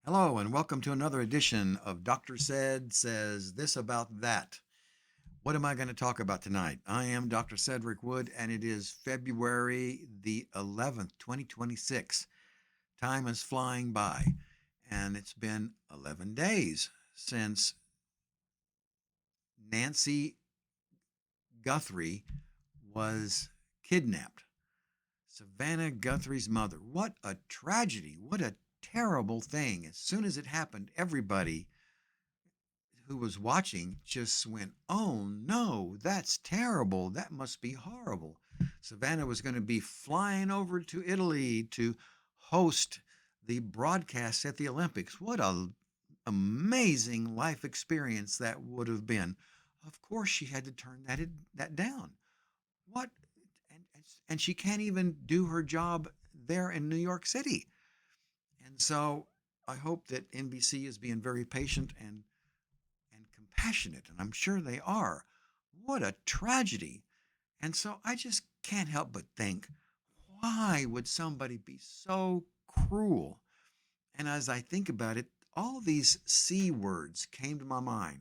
Hello, and welcome to another edition of Dr. Said Says This About That. What am I going to talk about tonight? I am Dr. Cedric Wood, and it is February the 11th, 2026. Time is flying by, and it's been 11 days since Nancy Guthrie was kidnapped. Savanah Guthrie's mother. What a tragedy. What a terrible thing. As soon as it happened, everybody who was watching just went, "Oh no, that's terrible. That must be horrible." Savannah was going to be flying over to Italy to host the broadcast at the Olympics. What a amazing life experience that would have been. Of course, she had to turn that down. What? And she can't even do her job there in New York City. And so I hope that NBC is being very patient and compassionate, and I'm sure they are. What a tragedy. And so I just can't help but think, why would somebody be so cruel? And as I think about it, all these C words came to my mind.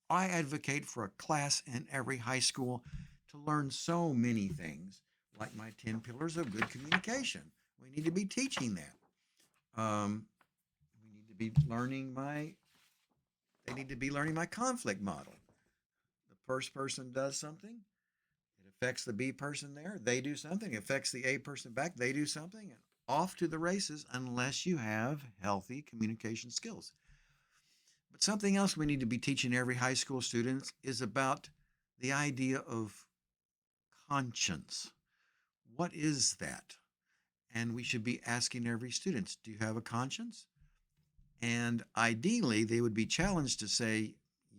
I advocate for a class in every high school to learn so many things, like my 10 pillars of good communication. We need to be teaching that. We need to be learning my they need to be learning my conflict model. The first person does something, it affects the B person there, they do something, it affects the A person back, they do something, and off to the races unless you have healthy communication skills. But something else we need to be teaching every high school student is about the idea of conscience. What is that? And we should be asking every student, do you have a conscience? And ideally, they would be challenged to say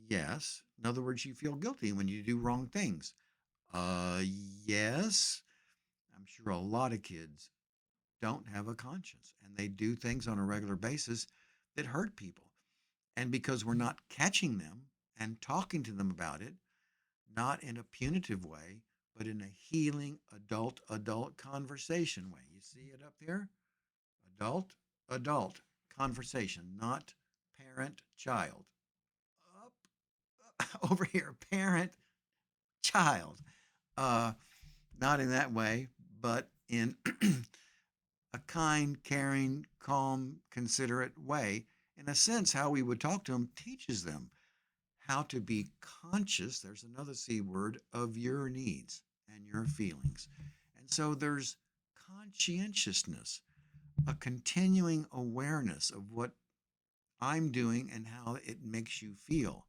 yes. In other words, you feel guilty when you do wrong things. Yes. I'm sure a lot of kids don't have a conscience and they do things on a regular basis that hurt people. And because we're not catching them and talking to them about it, not in a punitive way, but in a healing adult conversation way. You see it up there? Adult conversation, not parent child. Up over here, parent child. Uh, Not in that way, but in a kind, caring, calm, considerate way. In a sense, how we would talk to them teaches them how to be conscious, there's another C word, of your needs and your feelings. And so there's conscientiousness, a continuing awareness of what I'm doing and how it makes you feel,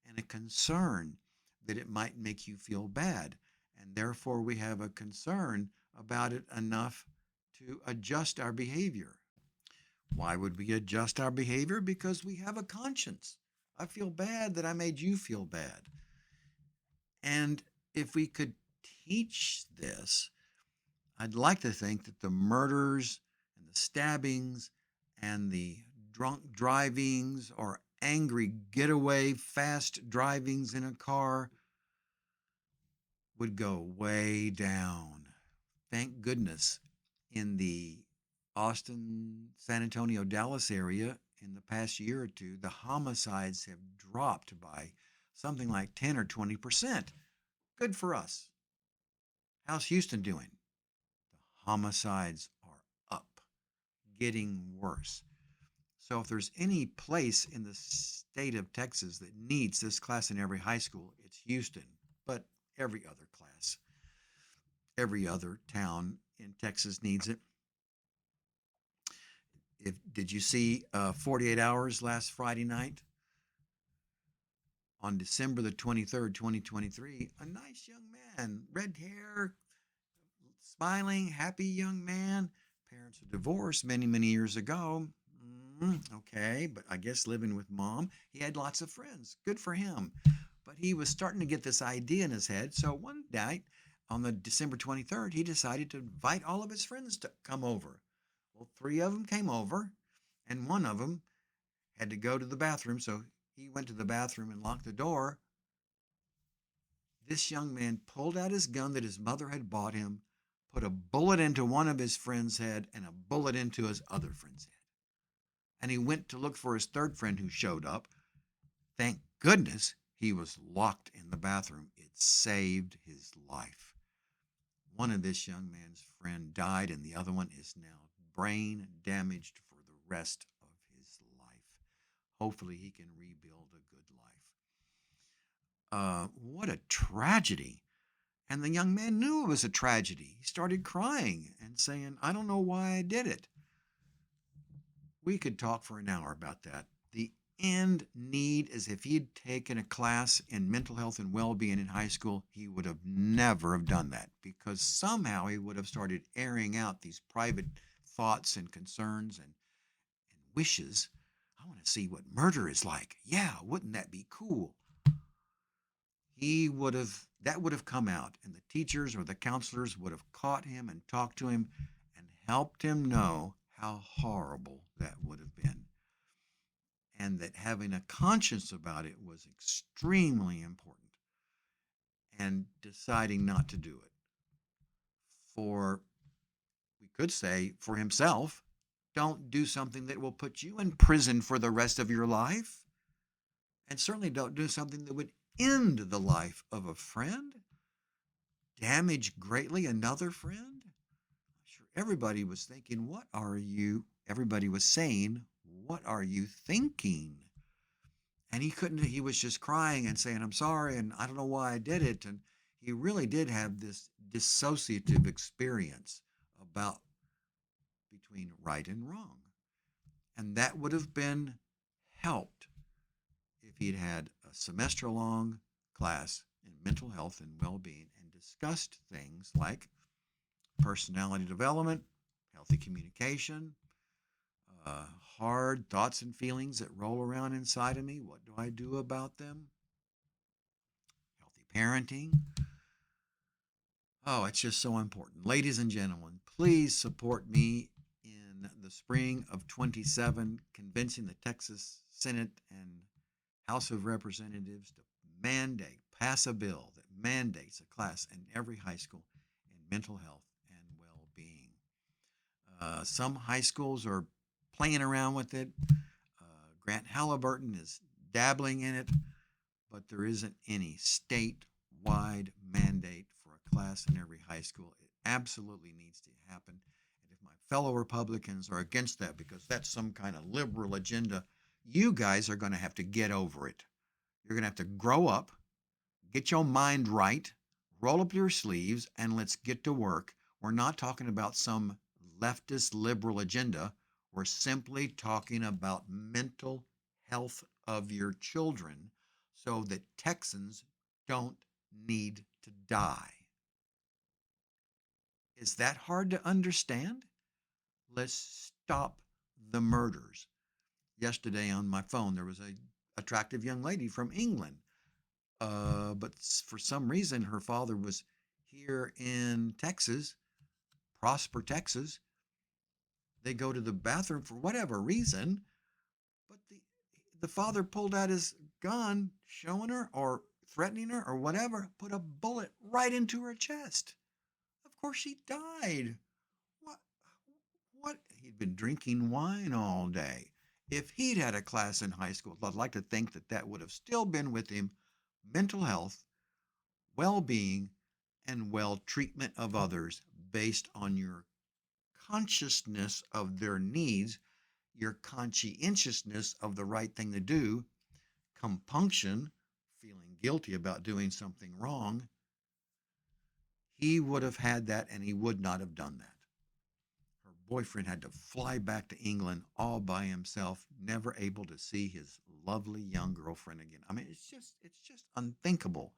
and a concern that it might make you feel bad. And therefore, we have a concern about it enough to adjust our behavior. Why would we adjust our behavior? Because we have a conscience. I feel bad that I made you feel bad. And if we could teach this, I'd like to think that the murders and the stabbings and the drunk drivings or angry getaway fast drivings in a car would go way down. Thank goodness in the Austin, San Antonio, Dallas area in the past year or two, the homicides have dropped by something like 10 or 20%. Good for us. How's Houston doing? The homicides are up, getting worse. So if there's any place in the state of Texas that needs this class in every high school, it's Houston. But every other class, every other town in Texas needs it. If did you see 48 Hours last Friday night on December the 23rd, 2023? A nice young man, red hair, smiling, happy young man. Parents were divorced many years ago. Okay, but I guess living with mom, he had lots of friends. Good for him. But he was starting to get this idea in his head. So one night on the December 23rd, he decided to invite all of his friends to come over. Well, three of them came over, and one of them had to go to the bathroom. So he went to the bathroom and locked the door. This young man pulled out his gun that his mother had bought him, put a bullet into one of his friend's head and a bullet into his other friend's head. and he went to look for his third friend who showed up. Thank goodness he was locked in the bathroom. It saved his life. One of this young man's friend died, and the other one is now brain damaged for the rest of his life. Hopefully, he can rebuild a good life. What a tragedy. And the young man knew it was a tragedy. He started crying and saying, I don't know why I did it. We could talk for an hour about that. The end need is if he'd taken a class in mental health and well-being in high school, he would have never have done that because somehow he would have started airing out these private thoughts and concerns and wishes. I want to see what murder is like. Yeah, wouldn't that be cool? He would have that would have come out, and the teachers or the counselors would have caught him and talked to him and helped him know how horrible that would have been, and that having a conscience about it was extremely important, and deciding not to do it. For, we could say, for himself, don't do something that will put you in prison for the rest of your life, and certainly don't do something that would end the life of a friend, damage greatly another friend. Sure, everybody was thinking, what are you? Everybody was saying, what are you thinking? And he couldn't, he was just crying and saying, I'm sorry, and I don't know why I did it. And he really did have this dissociative experience about between right and wrong. And that would have been helped if he'd had a semester long class in mental health and well being and discussed things like personality development, healthy communication, hard thoughts and feelings that roll around inside of me. What do I do about them? Healthy parenting. Oh, it's just so important. Ladies and gentlemen, please support me in the spring of 27, convincing the Texas Senate and House of Representatives to pass a bill that mandates a class in every high school in mental health and well being. Some high schools are playing around with it. Grant Halliburton is dabbling in it, but there isn't any statewide mandate for a class in every high school. It absolutely needs to happen. And if my fellow Republicans are against that because that's some kind of liberal agenda, you guys are going to have to get over it. You're going to have to grow up, get your mind right, roll up your sleeves, and let's get to work. We're not talking about some leftist liberal agenda. We're simply talking about mental health of your children so that Texans don't need to die. Is that hard to understand? Let's stop the murders. Yesterday on my phone, there was a attractive young lady from England. But for some reason, her father was here in Texas, Prosper, Texas. They go to the bathroom for whatever reason, but the father pulled out his gun, showing her or threatening her or whatever, put a bullet right into her chest. Of course, she died. What? What? He'd been drinking wine all day. If he'd had a class in high school, I'd like to think that that would have still been with him. Mental health, well-being, and well treatment of others based on your consciousness of their needs, your conscientiousness of the right thing to do, compunction, feeling guilty about doing something wrong. He would have had that and he would not have done that. Her boyfriend had to fly back to England all by himself, never able to see his lovely young girlfriend again. I mean, it's just unthinkable.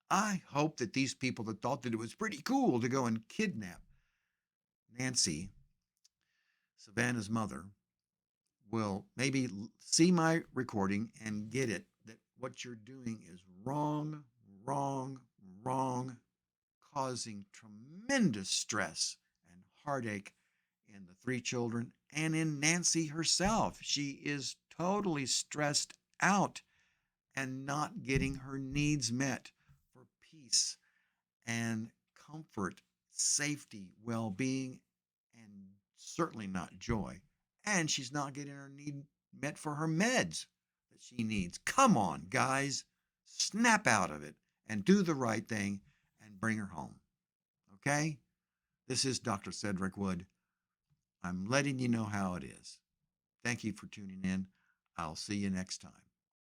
I hope that these people that thought that it was pretty cool to go and kidnap Nancy, Savanah's mother, will maybe see my recording and get it that what you're doing is wrong, wrong, wrong, causing tremendous stress and heartache in the three children and in Nancy herself. She is totally stressed out and not getting her needs met for peace and comfort, safety, well being, and certainly not joy. and she's not getting her need met for her meds that she needs. Come on, guys. Snap out of it and do the right thing and bring her home. Okay? This is Dr. Cedric Wood. I'm letting you know how it is. Thank you for tuning in. I'll see you next time.